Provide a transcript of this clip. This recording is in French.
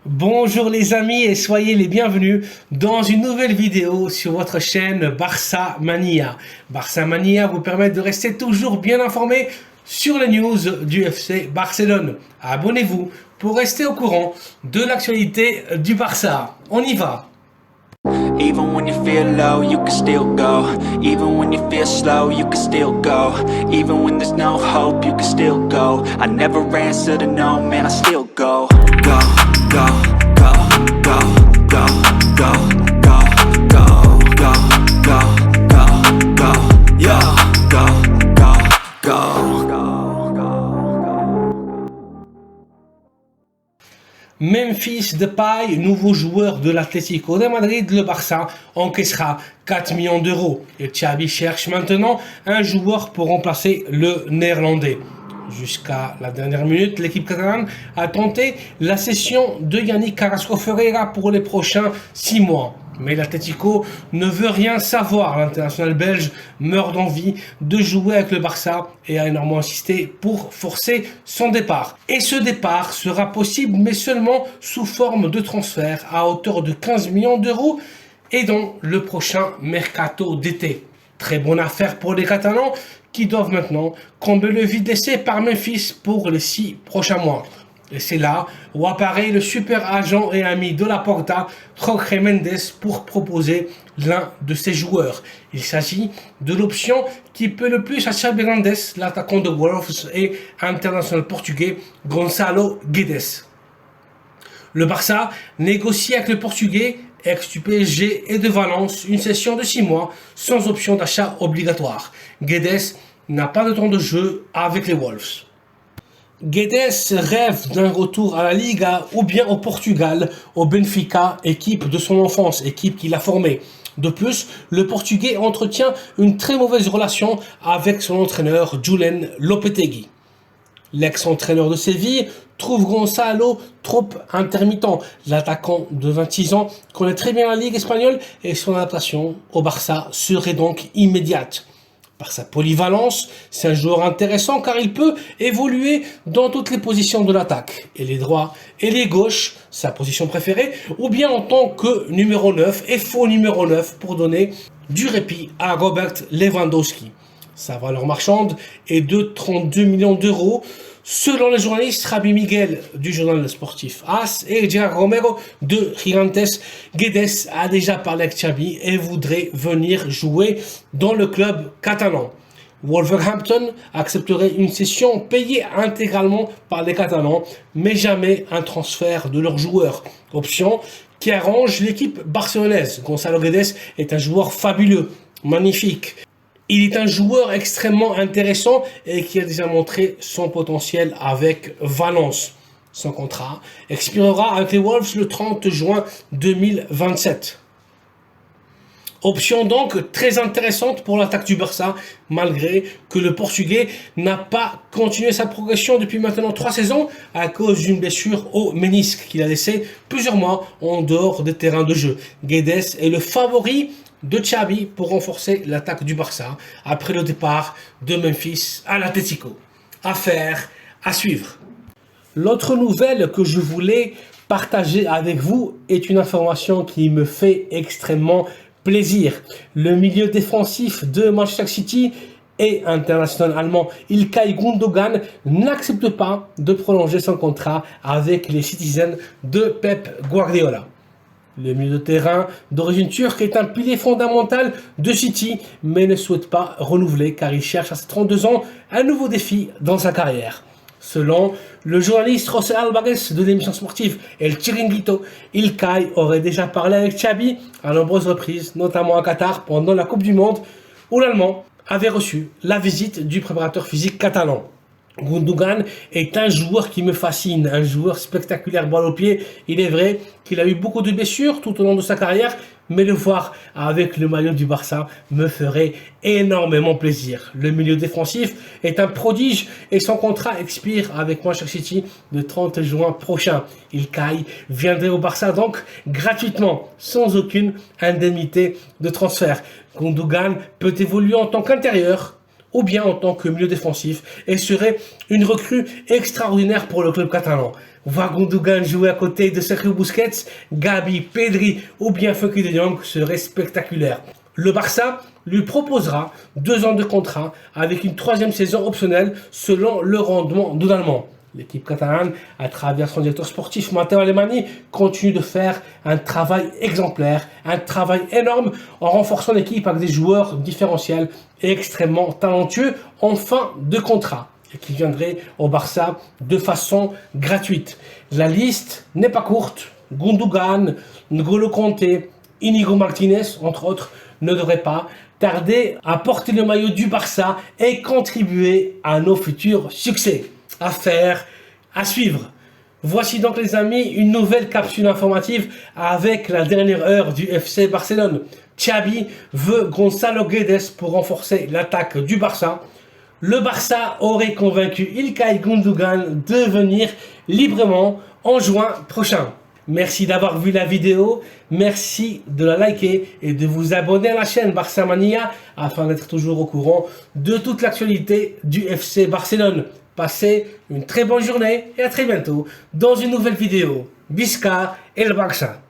Bonjour les amis et soyez les bienvenus dans une nouvelle vidéo sur votre chaîne Barça Mania. Barça Mania vous permet de rester toujours bien informé sur les news du FC Barcelone. Abonnez-vous pour rester au courant de l'actualité du Barça. On y va! Even when you feel low, you can still go. Even when you feel slow, you can still go. Even when there's no hope, you can still go. I never answer to no, man, I still go. Go, go, go, go, go, go, go, go, go, go, go, go, yo, go, go, go, go. Memphis Depay, nouveau joueur de l'Atlético de Madrid, le Barça encaissera 4 millions d'euros. Et Xavi cherche maintenant un joueur pour remplacer le néerlandais. Jusqu'à la dernière minute, l'équipe catalane a tenté la cession de Yannick Carrasco Ferreira pour les prochains 6 mois. Mais l'Atlético ne veut rien savoir. L'international belge meurt d'envie de jouer avec le Barça et a énormément insisté pour forcer son départ. Et ce départ sera possible, mais seulement sous forme de transfert à hauteur de 15 millions d'euros et dans le prochain mercato d'été. Très bonne affaire pour les Catalans qui doivent maintenant combler le vide laissé par Memphis pour les 6 prochains mois. Et c'est là où apparaît le super agent et ami de Laporta, Jorge Mendes, pour proposer l'un de ses joueurs. Il s'agit de l'option qui peut le plus à Xabi Hernandez, l'attaquant de Wolves et international portugais Gonçalo Guedes. Le Barça négocie avec le Portugais, ex du PSG et de Valence, une session de 6 mois sans option d'achat obligatoire. Guedes n'a pas de temps de jeu avec les Wolves. Guedes rêve d'un retour à la Liga ou bien au Portugal, au Benfica, équipe de son enfance, équipe qu'il a formée. De plus, le Portugais entretient une très mauvaise relation avec son entraîneur Julen Lopetegui. L'ex-entraîneur de Séville trouve Gonçalo trop intermittent. L'attaquant de 26 ans connaît très bien la Ligue espagnole et son adaptation au Barça serait donc immédiate. Par sa polyvalence, c'est un joueur intéressant car il peut évoluer dans toutes les positions de l'attaque, et les droits et les gauches, sa position préférée, ou bien en tant que numéro 9 et faux numéro 9 pour donner du répit à Robert Lewandowski. Sa valeur marchande est de 32 millions d'euros, selon les journalistes Rabi Miguel du journal sportif AS et Gerard Romero de Gigantes. Guedes a déjà parlé avec Xavi et voudrait venir jouer dans le club catalan. Wolverhampton accepterait une cession payée intégralement par les Catalans, mais jamais un transfert de leurs joueurs. Option qui arrange l'équipe barcelonaise. Gonçalo Guedes est un joueur fabuleux, magnifique. Il est un joueur extrêmement intéressant et qui a déjà montré son potentiel avec Valence. Son contrat expirera avec les Wolves le 30 juin 2027. Option donc très intéressante pour l'attaque du Barça, malgré que le Portugais n'a pas continué sa progression depuis maintenant 3 saisons à cause d'une blessure au ménisque qu'il a laissé plusieurs mois en dehors des terrains de jeu. Guedes est le favori de Xavi pour renforcer l'attaque du Barça après le départ de Memphis à l'Atlético. Affaire à suivre. L'autre nouvelle que je voulais partager avec vous est une information qui me fait extrêmement plaisir. Le milieu défensif de Manchester City et international allemand Ilkay Gundogan n'accepte pas de prolonger son contrat avec les Citizens de Pep Guardiola. Le milieu de terrain d'origine turque est un pilier fondamental de City, mais ne souhaite pas renouveler car il cherche à ses 32 ans un nouveau défi dans sa carrière. Selon le journaliste José Alvarez de l'émission sportive El Chiringuito, Ilkay aurait déjà parlé avec Xavi à nombreuses reprises, notamment à Qatar pendant la Coupe du Monde, où l'Allemand avait reçu la visite du préparateur physique catalan. Gundogan est un joueur qui me fascine, un joueur spectaculaire balle au pied. Il est vrai qu'il a eu beaucoup de blessures tout au long de sa carrière, mais le voir avec le maillot du Barça me ferait énormément plaisir. Le milieu défensif est un prodige et son contrat expire avec Manchester City le 30 juin prochain. Ilkay viendrait au Barça donc gratuitement, sans aucune indemnité de transfert. Gundogan peut évoluer en tant qu'intérieur ou bien en tant que milieu défensif et serait une recrue extraordinaire pour le club catalan. Voir Gundogan jouer à côté de Sergio Busquets, Gabi, Pedri ou bien Frenkie de Jong serait spectaculaire. Le Barça lui proposera 2 ans de contrat avec une 3e saison optionnelle selon le rendement de l'Allemand. L'équipe catalane, à travers son directeur sportif Matteo Alemany, continue de faire un travail exemplaire, un travail énorme en renforçant l'équipe avec des joueurs différentiels et extrêmement talentueux en fin de contrat et qui viendraient au Barça de façon gratuite. La liste n'est pas courte. Gundogan, N'Golo Kanté, Inigo Martinez, entre autres, ne devraient pas tarder à porter le maillot du Barça et contribuer à nos futurs succès. À faire, à suivre. Voici donc les amis une nouvelle capsule informative avec la dernière heure du FC Barcelone. Xavi veut Gonzalo Guedes pour renforcer l'attaque du Barça. Le Barça aurait convaincu Ilkay Gundogan de venir librement en juin prochain. Merci d'avoir vu la vidéo, merci de la liker et de vous abonner à la chaîne Barça Mania afin d'être toujours au courant de toute l'actualité du FC Barcelone. Passez une très bonne journée et à très bientôt dans une nouvelle vidéo. Visca et le Barça.